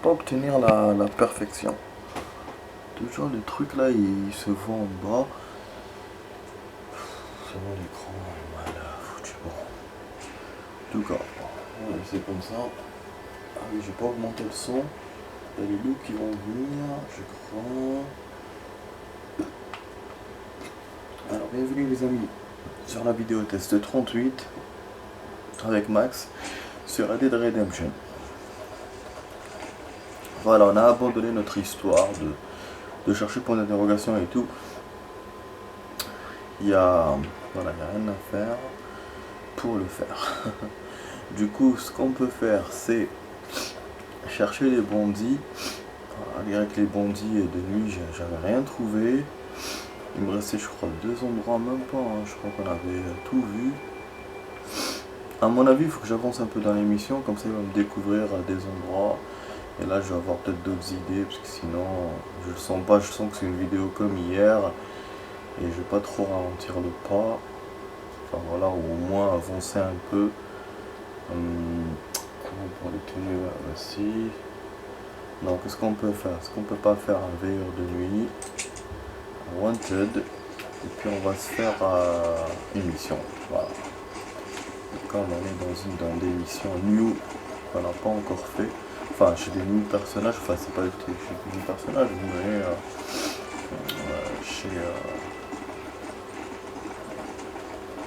pas obtenir la perfection. Toujours les trucs là, ils se voient en bas. C'est bon, l'écran est mal foutu. Bon. En tout cas, on va laisser comme ça. Ah oui, j'ai pas augmenté le son. Il y a les loups qui vont venir, je crois. Alors, bienvenue les amis sur la vidéo test 38 avec Max sur Red Dead Redemption. Voilà, on a abandonné notre histoire de chercher point d'interrogation et tout. Il y a rien à faire pour le faire. Du coup, ce qu'on peut faire, c'est chercher les bandits. Malgré que les bandits de nuit, j'avais rien trouvé. Il me restait, je crois, 2 endroits, même pas. Je crois qu'on avait tout vu. À mon avis, il faut que j'avance un peu dans l'émission, comme ça il va me découvrir des endroits. Et là, je vais avoir peut-être d'autres idées, parce que sinon, je le sens pas. Je sens que c'est une vidéo comme hier. Et je vais pas trop ralentir le pas. Enfin voilà, ou au moins avancer un peu. Pour les tenues aussi. Donc, qu'est-ce qu'on peut faire? Est-ce qu'on peut pas faire un veilleur de nuit? Wanted. Et puis on va se faire une mission. Voilà. Quand on est dans des missions new qu'on n'a pas encore fait. Enfin, chez des nouveaux personnages. Enfin, c'est pas chez des nouveaux personnages, mais chez.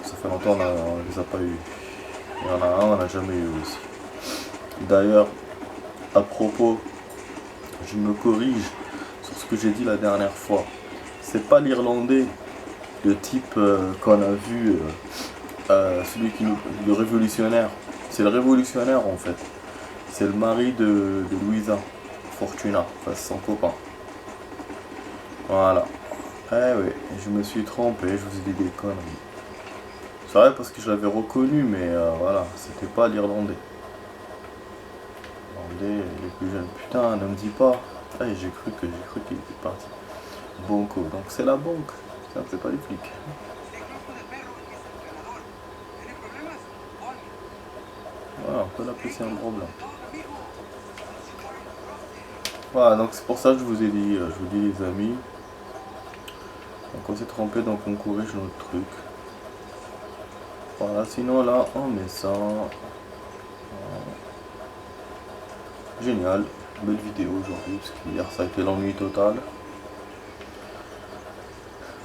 Ça fait longtemps on les a pas eu. Il y en a un, on n'a jamais eu aussi. D'ailleurs, à propos, je me corrige sur ce que j'ai dit la dernière fois. C'est pas l'Irlandais, le type qu'on a vu, le révolutionnaire. C'est le révolutionnaire en fait. C'est le mari de Louisa Fortuna, enfin son copain. Voilà. Eh oui, je me suis trompé, je vous ai dit des conneries. C'est vrai parce que je l'avais reconnu, mais voilà, c'était pas l'Irlandais. L'Irlandais, il est plus jeune. Putain, ne me dis pas. Ah, j'ai cru qu'il était parti. Bonco, donc c'est la banque. Putain, c'est pas les flics. Voilà, on peut l'appeler, c'est un problème. Voilà, donc c'est pour ça que je vous ai dit, les amis. Donc on s'est trompé, donc on corrige notre truc. Voilà, sinon là, on met ça. Génial, belle vidéo aujourd'hui, parce qu'hier ça a été l'ennui total.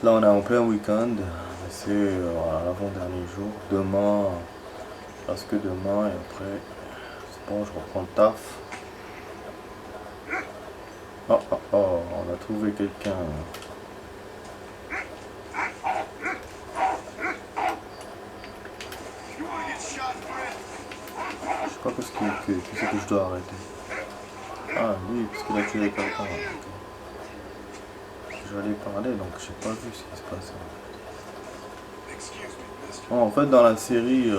Là on est en plein week-end, c'est l'avant-dernier jour. Demain, parce que demain et après, c'est bon, je reprends le taf. Oh, on a trouvé quelqu'un. Je sais pas qu'est-ce que je dois arrêter. Ah, lui, parce qu'il a tué quelqu'un. J'allais parler, donc j'ai pas vu ce qui se passait. Bon, en fait, dans la série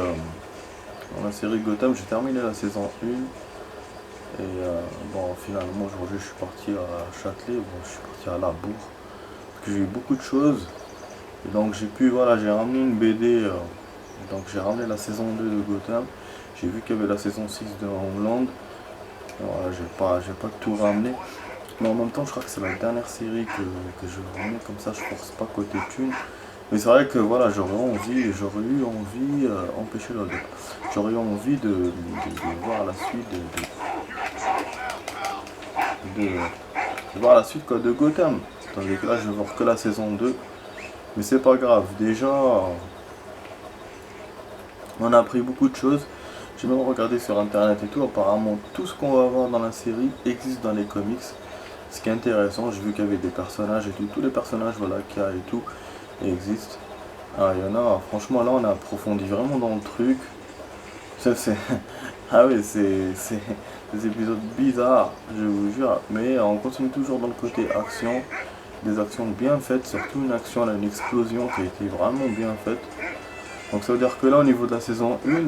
Gotham, j'ai terminé la saison 1. Et bon, finalement, aujourd'hui, je suis parti à Châtelet. Bon, je suis parti à La Bourre. Parce que j'ai eu beaucoup de choses. Et donc, j'ai ramené une BD. Donc, j'ai ramené la saison 2 de Gotham. J'ai vu qu'il y avait la saison 6 de Homeland. Voilà, j'ai pas tout ramené. Mais en même temps, je crois que c'est la dernière série que je vais ramener. Comme ça, je force pas côté thune. Mais c'est vrai que voilà, j'aurais eu envie, empêcher l'autre. J'aurais eu envie de voir la suite de voir la suite quoi, de Gotham. Tandis que là, je vais voir que la saison 2. Mais c'est pas grave. Déjà, on a appris beaucoup de choses. J'ai même regardé sur internet et tout. Apparemment, tout ce qu'on va voir dans la série existe dans les comics. Ce qui est intéressant, j'ai vu qu'il y avait des personnages et tout. Tous les personnages qu'il y a et tout existent. Ah, il y en a, franchement, là, on a approfondi vraiment dans le truc. Ah oui, c'est des épisodes bizarres, je vous jure. Mais on continue toujours dans le côté action. Des actions bien faites, surtout une action, là, une explosion qui a été vraiment bien faite. Donc ça veut dire que là, au niveau de la saison 1,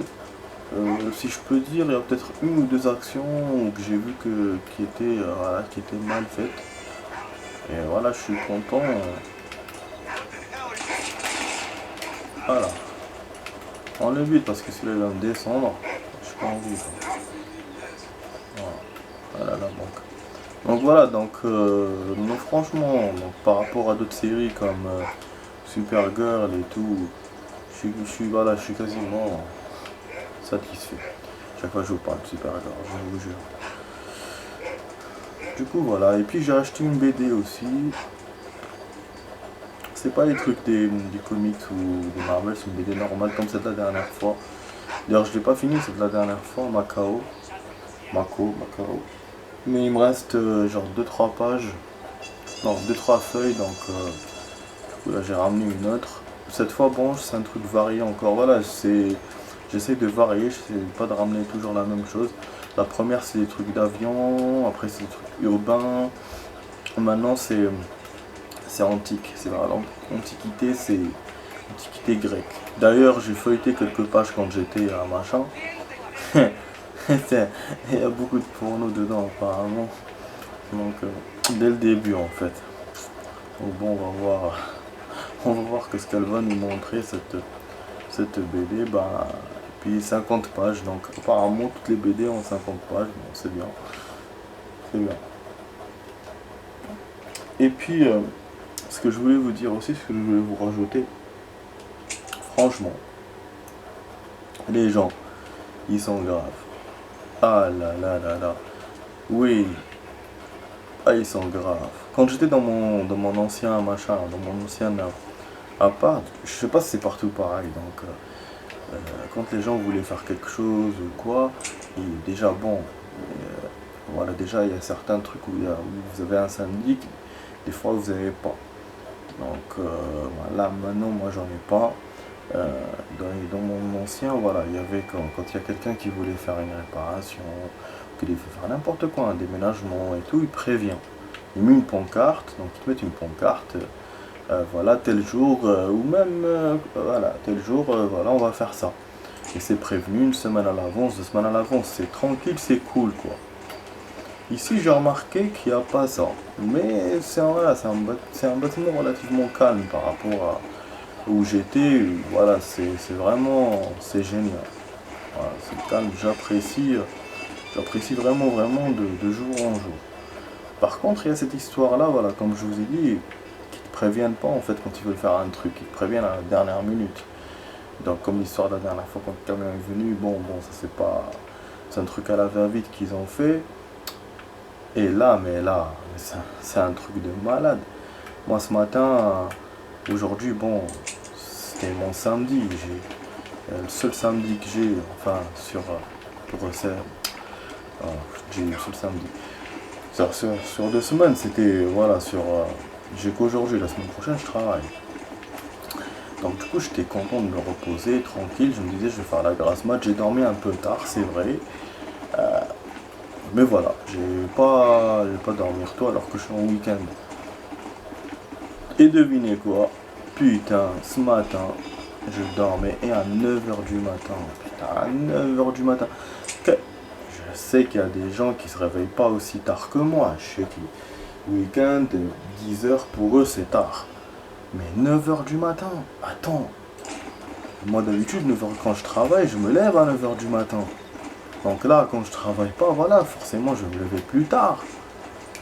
si je peux dire, il y a peut-être 1 ou 2 actions que j'ai vu qui étaient mal faites. Et voilà, je suis content. Voilà. On l'évite parce que celui-là il va me descendre. Je suis pas envie. Voilà, la banque. Donc voilà, donc non, franchement, donc, par rapport à d'autres séries comme Supergirl et tout, voilà, je suis quasiment satisfait. Chaque fois que je vous parle de Supergirl, je vous jure. Du coup voilà, et puis j'ai acheté une BD aussi. C'est pas les trucs des comics ou des Marvel, c'est une BD normale comme c'est de la dernière fois. D'ailleurs je l'ai pas fini, c'est de la dernière fois, Macao. Mais il me reste genre deux trois pages, non deux trois feuilles, donc du coup, là j'ai ramené une autre. Cette fois bon c'est un truc varié encore, voilà, j'essaie de varier, j'essaie pas de ramener toujours la même chose. La première c'est des trucs d'avion, après c'est des trucs urbains, maintenant c'est antique, c'est l'antiquité, c'est antiquité grecque. D'ailleurs j'ai feuilleté quelques pages quand j'étais à machin. Il y a beaucoup de porno dedans apparemment. Donc dès le début en fait. Donc bon on va voir ce qu'elle va nous montrer cette BD. Bah, et puis 50 pages, donc apparemment toutes les BD ont 50 pages, bon c'est bien. C'est bien. Et puis ce que je voulais vous dire aussi, ce que je voulais vous rajouter, franchement, les gens, ils sont graves. Ah là là là là. Oui, ah ils sont graves. Quand j'étais dans mon ancien machin, dans mon ancien appart, je sais pas si c'est partout pareil, donc quand les gens voulaient faire quelque chose ou quoi, et déjà bon, voilà déjà il y a certains trucs où vous avez un syndic, des fois vous n'avez pas. Donc voilà, maintenant moi j'en ai pas. Dans mon ancien, voilà, il y avait quand il y a quelqu'un qui voulait faire une réparation, qu'il veut faire n'importe quoi, un déménagement et tout, il prévient. Il met une pancarte, donc ils te mettent une pancarte, voilà, tel jour, ou même, voilà, tel jour, voilà, on va faire ça. Et c'est prévenu une semaine à l'avance, 2 semaines à l'avance, c'est tranquille, c'est cool, quoi. Ici, j'ai remarqué qu'il n'y a pas ça. Mais voilà, c'est un bâtiment relativement calme par rapport à où j'étais. Voilà, c'est vraiment, c'est génial. Voilà, c'est calme, j'apprécie vraiment de jour en jour. Par contre, il y a cette histoire-là, voilà, comme je vous ai dit, qui te préviennent pas en fait quand ils veulent faire un truc, ils te préviennent à la dernière minute. Donc comme l'histoire de la dernière fois quand le camion est venu, bon, ça c'est un truc à la va-vite qu'ils ont fait. Et là, c'est un truc de malade. Moi ce matin, aujourd'hui, bon, c'était mon samedi. Le seul samedi que j'ai, enfin, pour j'ai eu le seul samedi. Sur 2 semaines, c'était, voilà, j'ai qu'aujourd'hui, la semaine prochaine, je travaille. Donc du coup, j'étais content de me reposer, tranquille. Je me disais, je vais faire la grasse mat. J'ai dormi un peu tard, c'est vrai. Mais voilà, j'ai pas dormir tôt alors que je suis en week-end. Et devinez quoi? Putain, ce matin, je dormais et à 9 h du matin. Putain, à 9 h du matin. Je sais qu'il y a des gens qui se réveillent pas aussi tard que moi. Je sais que le week-end, 10 h pour eux c'est tard. Mais 9 h du matin, attends. Moi d'habitude, 9 h quand je travaille, je me lève à 9 h du matin. Donc là, quand je travaille pas, voilà, forcément je vais me lever plus tard.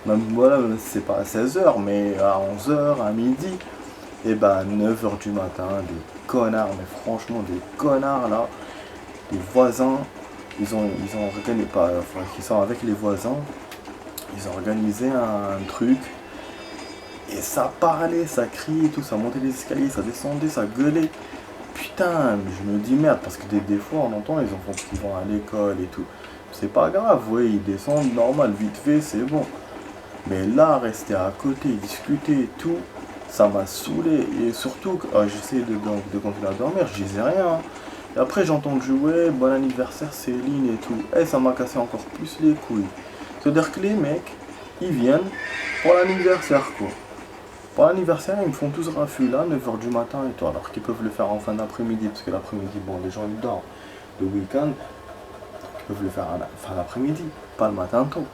Même voilà, même si c'est pas à 16 h, mais à 11 h, à midi. Et bah 9 h du matin, des connards, mais franchement des connards là, des voisins, ils ont organisé, enfin, qui sont avec les voisins, ils ont organisé un truc. Et ça parlait, ça criait, tout, ça montait les escaliers, ça descendait, ça gueulait. Putain, je me dis merde, parce que des fois on entend les enfants qui vont à l'école et tout. C'est pas grave, oui, ils descendent normal, vite fait, c'est bon. Mais là, rester à côté, discuter et tout, ça m'a saoulé. Et surtout, j'essayais de continuer à dormir, je disais rien. Et après, j'ai entendu, ouais, bon anniversaire Céline et tout. Et ça m'a cassé encore plus les couilles. C'est-à-dire que les mecs, ils viennent pour l'anniversaire, quoi. Pour l'anniversaire, ils me font tous raffus là, 9 h du matin et tout, alors qu'ils peuvent le faire en fin d'après-midi, parce que l'après-midi, bon, les gens ils dorment. Le week-end, ils peuvent le faire en fin d'après-midi, pas le matin tôt.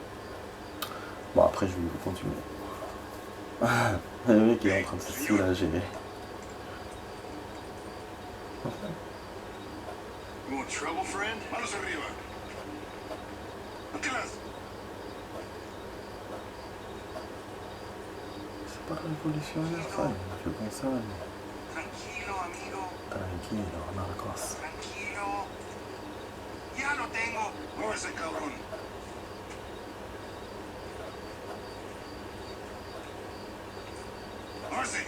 Bon, après, je vais continuer. Le mec il est en train de se soulager. You want trouble, friend? Manos arriba. Atrás. pas révolutionnaire, ça, je pense ça. Tranquilo, amigo. Tranquilo, narcos. Tranquilo. Ya lo tengo. Muévese, cabrón. Marcy.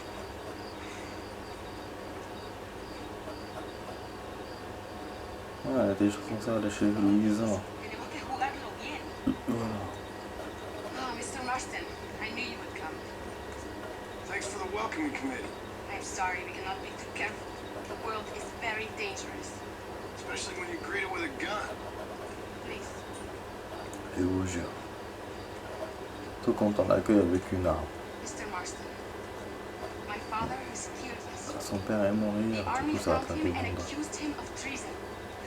Ouais, des choses comme ça, les cheveux luisants. Tenemos que jugarlo bien. Voilà. Oh, Mr. Marston, I knew you would come. Thanks for the welcoming committee. I'm sorry we cannot be too careful. The world is very dangerous. Especially when you greet it with a gun. Please. Je vous jure. Tout quand on l'accueille avec une arme. Mr. Marston, my father has killed us. Son père est mort The hier, du army coup ça a found tapé him and Gonda. accused him of treason.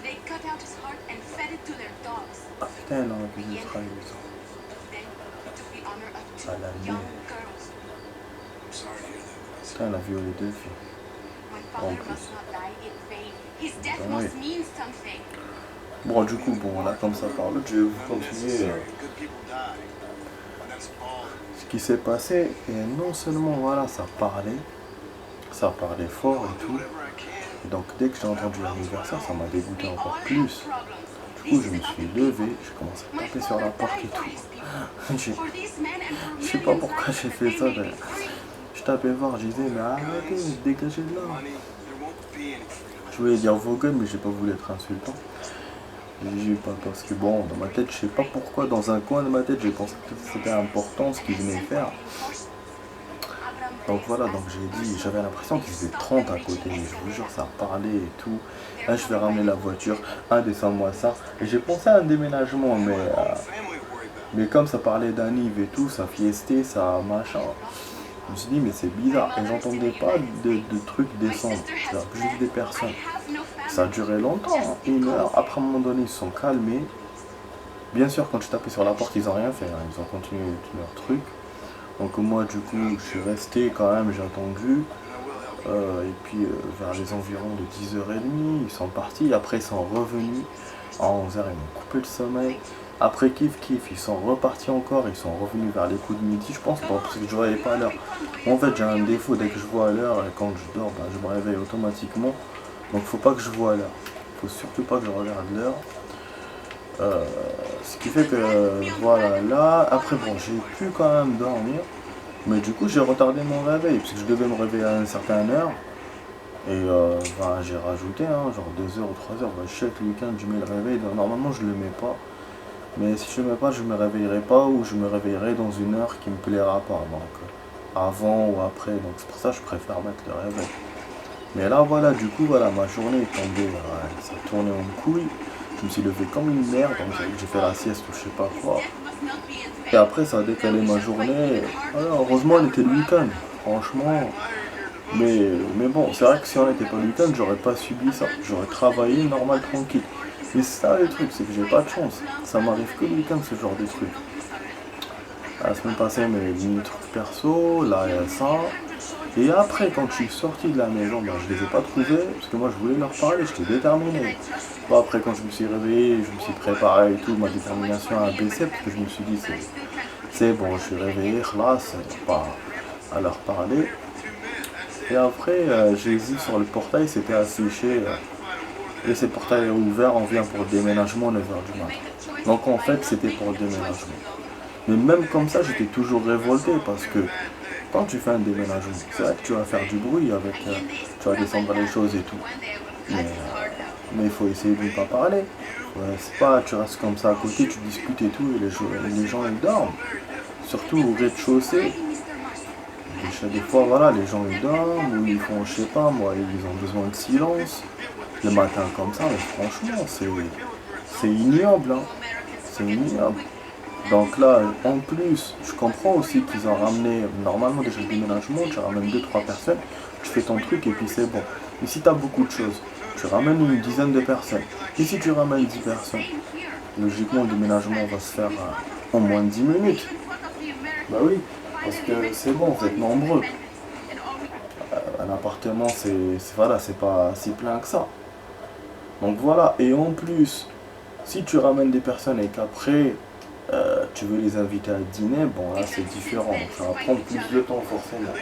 They cut out his heart and fed it to their dogs. Ah putain, il a accusé de trahison. Then he took the honor of two Ah, la young merde. girls. I'm sorry to hear that, Vanessa. Putain, il a violé 2 filles. My father plus. must not die in vain. His death Ah oui. must mean something. Bon, du coup, bon, là, comme ça parle, je vais vous continuer Unnecessary. Good people die. And that's all. ce qui s'est passé. Et non seulement, voilà, ça parlait fort et I'll do tout. whatever I can. Et donc, dès que j'ai entendu l'anniversaire, ça m'a dégoûté We encore all have plus. problems. Du coup, je me suis levé, j'ai commencé à My taper sur la father porte et died for tout. his people. J'ai- For these men and for Je sais pas millions pourquoi lives j'ai that fait they ça, may be d'ailleurs. free. Je tapais fort, je disais, mais arrêtez, dégagez de là. Money, there won't be any freedom. Je voulais dire vos gueules, mais j'ai pas voulu être insultant. J'ai pas parce que bon, dans ma tête, je sais pas pourquoi, dans un coin de ma tête, j'ai pensé que c'était important ce qu'ils venaient faire. Donc voilà, donc j'ai dit, j'avais l'impression qu'ils étaient 30 à côté, mais je vous jure, ça parlait et tout. Là, je vais ramener la voiture, descends-moi ça. Et j'ai pensé à un déménagement, Family to worry about. mais comme ça parlait d'Aniv et tout, ça fiestait, ça machin. Je me suis dit, mais c'est bizarre. Et j'entendais pas de trucs descendre, genre juste des personnes. Ça a duré longtemps, hein, 1 heure. Après, à un moment donné, ils se sont calmés. Bien sûr, quand je tapais sur la porte, ils ont rien fait, hein. Ils ont continué tout leur truc. Donc moi, du coup, je suis resté quand même, j'ai attendu. Et puis, vers les environs de 10h30, ils sont partis. Après, ils sont revenus. À 11h, ils m'ont coupé le sommeil. Après, kiff, ils sont repartis encore. Ils sont revenus vers les coups de midi, je pense. Bon, parce que je voyais pas l'heure. Moi, en fait, j'ai un défaut. Dès que je vois l'heure, et quand je dors, je me réveille automatiquement. Donc, faut pas que je vois l'heure. Faut surtout pas que je regarde l'heure. Ce qui fait que, voilà, là, après, bon, j'ai pu quand même dormir. Mais du coup, j'ai retardé mon réveil, parce que je devais me réveiller à une certaine heure. Et j'ai rajouté, hein, genre 2 heures ou 3 heures. Chaque week-end, je mets le réveil. Donc, normalement, je le mets pas. Mais si je ne le mets pas, je me réveillerai pas, ou je me réveillerai dans une heure qui me plaira pas. Donc, avant ou après. Donc, c'est pour ça que je préfère mettre le réveil. Mais là, voilà, du coup, voilà, ma journée est tombée. Ça tournait en couille. Je me suis levé comme une merde, donc j'ai fait la sieste ou je sais pas quoi. Et après, ça a décalé ma journée. Voilà, heureusement, elle était le week-end, franchement. Mais bon, c'est vrai que si on n'était pas le week-end, j'aurais pas subi ça. J'aurais travaillé normal, tranquille. Mais c'est ça le truc, c'est que j'ai pas de chance. Ça m'arrive que le week-end, ce genre de truc. La semaine passée, mais mes trucs perso, là, il y a ça. Et après, quand je suis sorti de la maison, je les ai pas trouvés, parce que moi je voulais leur parler, j'étais déterminé. Bon, après, quand je me suis réveillé, je me suis préparé et tout, ma détermination a baissé, parce que je me suis dit, c'est bon, je suis réveillé, là, c'est pas à leur parler. Et après, j'ai vu sur le portail, c'était affiché, et ce portail est ouvert, on vient pour le déménagement 9h du matin. Donc en fait, c'était pour le déménagement. Mais même comme ça, j'étais toujours révolté, parce que quand tu fais un déménagement, c'est vrai que tu vas faire du bruit avec, tu vas descendre les choses et tout. Mais il faut essayer de ne pas parler. C'est pas, tu restes comme ça à côté, tu discutes et tout, et les gens ils dorment. Surtout au rez-de-chaussée. Des fois, voilà, les gens ils dorment, ou ils font, je sais pas moi, ils ont besoin de silence. Le matin comme ça, mais franchement, c'est ignoble, hein. C'est ignoble. Donc là, en plus, je comprends aussi qu'ils ont ramené, normalement déjà le déménagement, tu ramènes 2-3 personnes, tu fais ton truc et puis c'est bon. Mais si tu as beaucoup de choses, tu ramènes une dizaine de personnes. Et si tu ramènes 10 personnes, logiquement le déménagement va se faire en moins de 10 minutes. Bah oui, parce que c'est bon, vous êtes nombreux. Un appartement, voilà, c'est pas si plein que ça. Donc voilà, et en plus, si tu ramènes des personnes et qu'après, tu veux les inviter à dîner, bon là c'est différent, ça va prendre plus de temps forcément.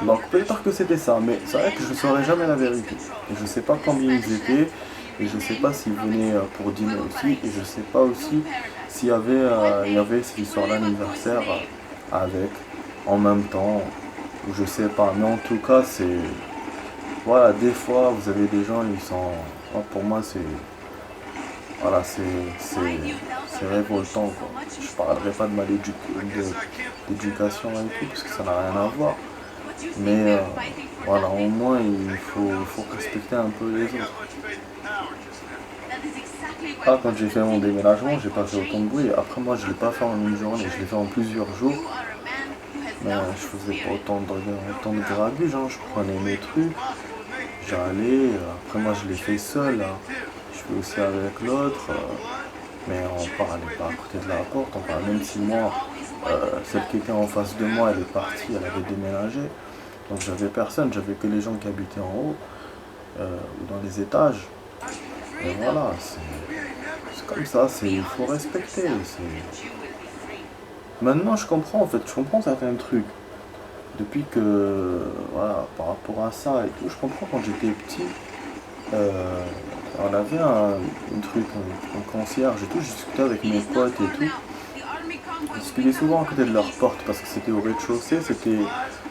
Donc peut-être que c'était ça, mais c'est vrai que je ne saurais jamais la vérité. Et je sais pas combien ils étaient, et je sais pas s'ils venaient pour dîner aussi, et je sais pas aussi s'il y avait cette histoire d'anniversaire avec, en même temps, ou je sais pas, mais en tout cas c'est, voilà, des fois vous avez des gens, ils sont, pour moi c'est, voilà, c'est révoltant quoi. Je parlerai pas de d'éducation et tout, parce que ça n'a rien à voir. Mais voilà, au moins il faut respecter un peu les autres. Ah, quand j'ai fait mon déménagement, j'ai pas fait autant de bruit. Après moi je l'ai pas fait en une journée, je l'ai fait en plusieurs jours. Mais je faisais pas autant de grabuge, hein. Je prenais mes trucs, j'allais, après moi je l'ai fait seul, hein. Je fais aussi avec l'autre, mais on parlait pas à côté de la porte, on parlait même si moi, celle qui était en face de moi, elle est partie, elle avait déménagé. Donc j'avais personne, j'avais que les gens qui habitaient en haut, ou dans les étages. Et voilà, c'est comme ça, il faut respecter. Maintenant je comprends en fait, je comprends certains trucs. Depuis que, voilà, par rapport à ça et tout, je comprends quand j'étais petit, on avait un truc, un concierge et tout, je discutais avec mes potes et tout. Je discutais souvent à côté de leur porte parce que c'était au rez-de-chaussée, c'était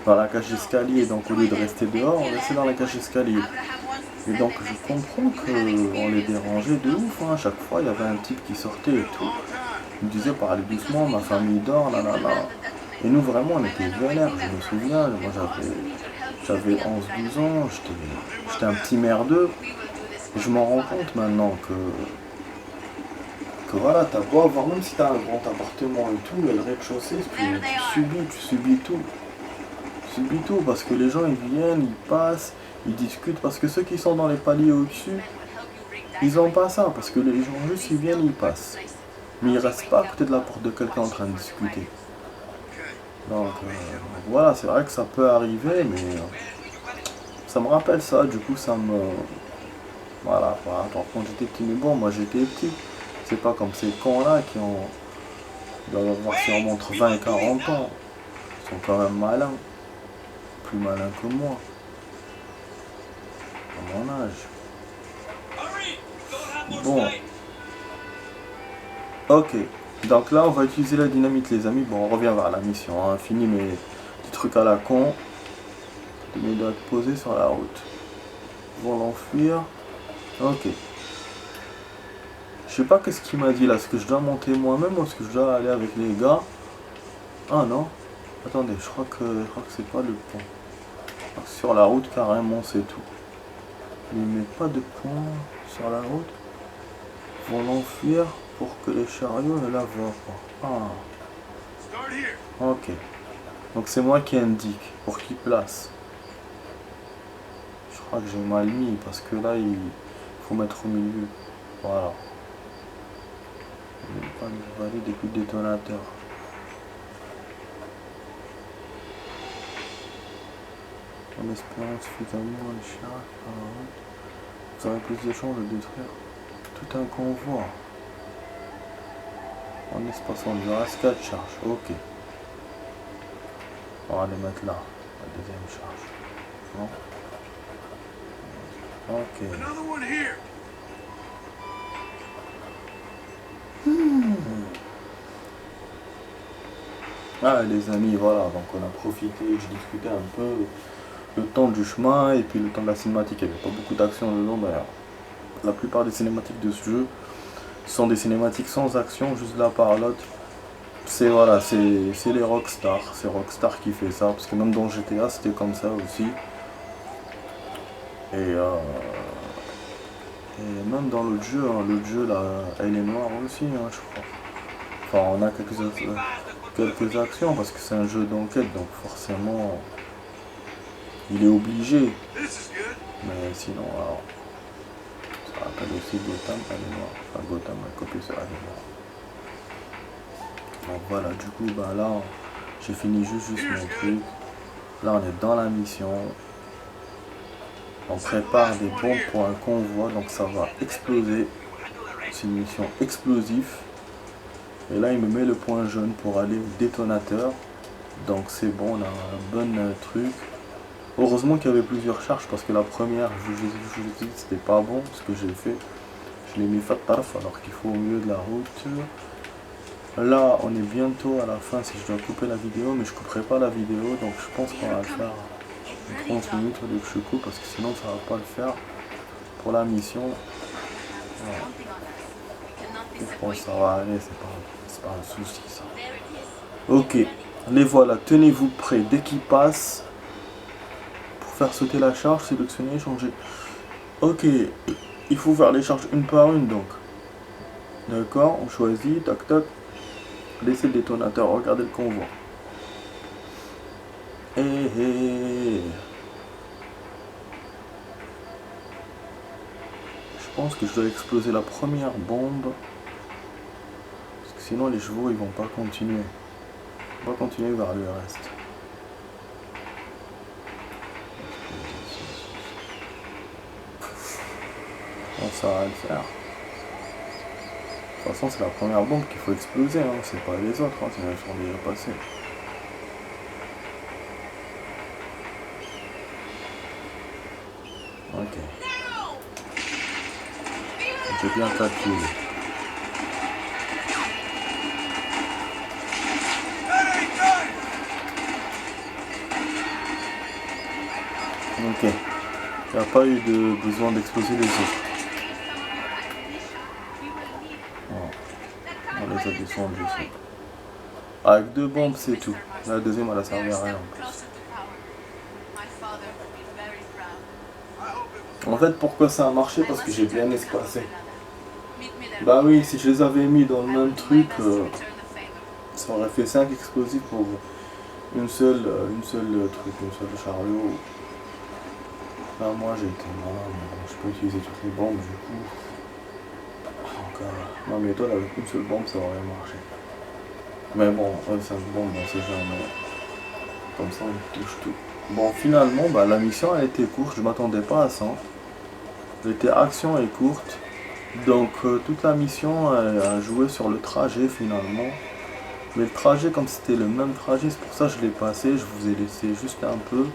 dans la cage d'escalier, donc au lieu de rester dehors, on restait dans la cage d'escalier. Et donc je comprends qu'on les dérangeait de ouf, hein. À chaque fois il y avait un type qui sortait et tout. Il me disait parlez doucement, ma famille dort, là. Et nous vraiment on était vénères, je me souviens, moi j'avais 11-12 ans, j'étais un petit merdeux. Et je m'en rends compte maintenant que voilà, t'as beau avoir, même si t'as un grand appartement et tout, le rez-de-chaussée, tu subis tout. Tu subis tout parce que les gens ils viennent, ils passent, ils discutent, parce que ceux qui sont dans les paliers au-dessus, ils ont pas ça, parce que les gens juste ils viennent, ils passent. Mais ils restent pas à côté de la porte de quelqu'un en train de discuter. Donc voilà, c'est vrai que ça peut arriver, mais ça me rappelle ça, du coup ça me... Voilà, par rapport quand j'étais petit, mais bon, moi j'étais petit. C'est pas comme ces cons-là qui doivent avoir sûrement entre 20 et 40 ans. Ils sont quand même malins. Plus malins que moi. À mon âge. Bon. Ok. Donc là, on va utiliser la dynamite, les amis. Bon, on revient vers la mission. Hein. Fini mes petits trucs à la con. Mes doigts posés sur la route. Ils vont l'enfuir. Ok. Je sais pas qu'est-ce qu'il m'a dit là. Est-ce que je dois monter moi-même ou est-ce que je dois aller avec les gars? Ah non. Attendez, je crois que c'est pas le pont. Sur la route carrément c'est tout. Il met pas de pont sur la route. Ils vont l'enfuir pour que les chariots ne la voient pas. Ah. Ok. Donc c'est moi qui indique pour qu'il place. Je crois que j'ai mal mis parce que là il faut mettre au milieu. Voilà. Il n'y a pas de valer des coups de détonateur. En espérant suffisamment les charges par la route, vous aurez plus de chances de détruire tout un convoi. En espace en durance 4 charges. Ok. On va les mettre là. La deuxième charge. Non. Ok. Ah les amis, voilà, donc on a profité, je discutais un peu le temps du chemin et puis le temps de la cinématique. Il n'y avait pas beaucoup d'action dedans d'ailleurs. La plupart des cinématiques de ce jeu sont des cinématiques sans action, juste là par l'autre. C'est voilà, c'est les Rockstar, c'est Rockstar qui fait ça, parce que même dans GTA c'était comme ça aussi. Et même dans l'autre jeu là, elle est noire aussi, hein, je crois. Enfin, on a quelques actions parce que c'est un jeu d'enquête, donc forcément, il est obligé. Mais sinon, alors, ça rappelle aussi Gotham, elle est noire. Enfin, Gotham, elle copie sur elle est noire. Donc voilà, du coup, bah là, j'ai fini juste mon truc. Là, on est dans la mission. On prépare des bombes pour un convoi, donc ça va exploser. C'est une mission explosive. Et là il me met le point jaune pour aller au détonateur. Donc c'est bon, on a un bon truc. Heureusement qu'il y avait plusieurs charges parce que la première, je vous ai dit, c'était pas bon ce que j'ai fait. Je l'ai mis fatarf alors qu'il faut au milieu de la route. Là on est bientôt à la fin si je dois couper la vidéo, mais je couperai pas la vidéo, donc je pense qu'on va faire 30 minutes au lieu que je coupe parce que sinon ça va pas le faire pour la mission. Voilà. Je pense que ça va aller, c'est pas un souci ça. Ok, les voilà, tenez-vous prêts dès qu'ils passent. Pour faire sauter la charge, sélectionner, changer. Ok, il faut faire les charges une par une donc. D'accord, on choisit, tac tac. Laissez le détonateur, regardez le convoi. Je pense que je dois exploser la première bombe. Parce que sinon les chevaux ils vont pas continuer. On va continuer vers le reste. Bon, ça va le faire. De toute façon c'est la première bombe qu'il faut exploser, hein. C'est pas les autres, hein. Sinon ils sont déjà passés. Ok. J'ai bien calculé. Ok. Il n'y a pas eu de besoin d'exploser les autres. On les a descendus. Avec 2 bombes c'est tout. La deuxième elle a servi à rien en plus. En fait pourquoi ça a marché? Parce que j'ai bien espacé. Bah oui, si je les avais mis dans le même truc, ça aurait fait 5 explosifs pour une seule chariot. Là moi j'ai été malin, mais bon, je peux utiliser toutes les bombes du coup. Donc ma méthode avec une seule bombe ça aurait marché. Mais bon, 5 bombes on sait jamais. Comme ça on touche tout. Bon finalement bah, la mission elle était courte, je m'attendais pas à ça. Elle était action et courte. Donc toute la mission a joué sur le trajet finalement. Mais le trajet comme c'était le même trajet, c'est pour ça que je l'ai passé, je vous ai laissé juste un peu.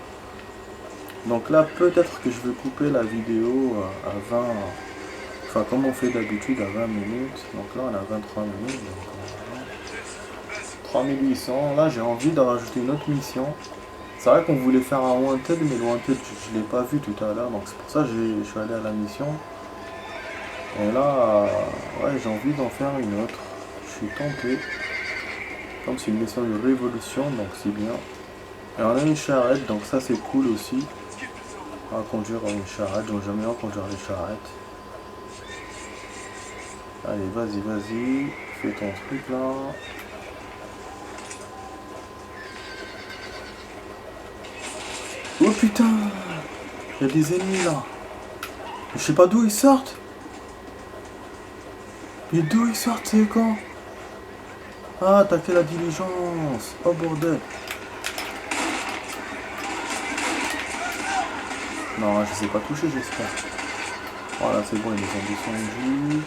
Donc là peut-être que je vais couper la vidéo à 20, enfin comme on fait d'habitude à 20 minutes. Donc là on a 23 minutes, donc 3800. Là j'ai envie de rajouter une autre mission. C'est vrai qu'on voulait faire un Wanted, mais le Wanted je ne l'ai pas vu tout à l'heure, donc c'est pour ça que je suis allé à la mission. Et là, ouais, j'ai envie d'en faire une autre. Je suis tenté. Comme c'est une mission de révolution, donc c'est bien. Et on a une charrette, donc ça c'est cool aussi. On va conduire une charrette, donc j'aime bien conduire les charrettes. Allez, vas-y, fais ton truc là. Oh putain, il y a des ennemis là. Je sais pas d'où ils sortent. Mais d'où ils sortent, c'est quand? Ah, attaquer la diligence. Oh bordel. Non, je sais pas toucher, j'espère. Voilà, c'est bon, ils nous ont descendus.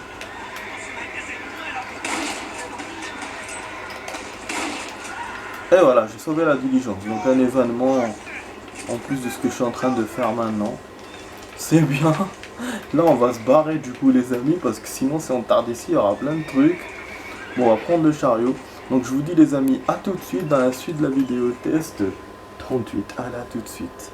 Et voilà, j'ai sauvé la diligence. Donc un événement en plus de ce que je suis en train de faire maintenant. C'est bien. Là on va se barrer du coup les amis, parce que sinon si on tarde ici il y aura plein de trucs. Bon, on va prendre le chariot. Donc je vous dis les amis, à tout de suite dans la suite de la vidéo test 38. À là tout de suite.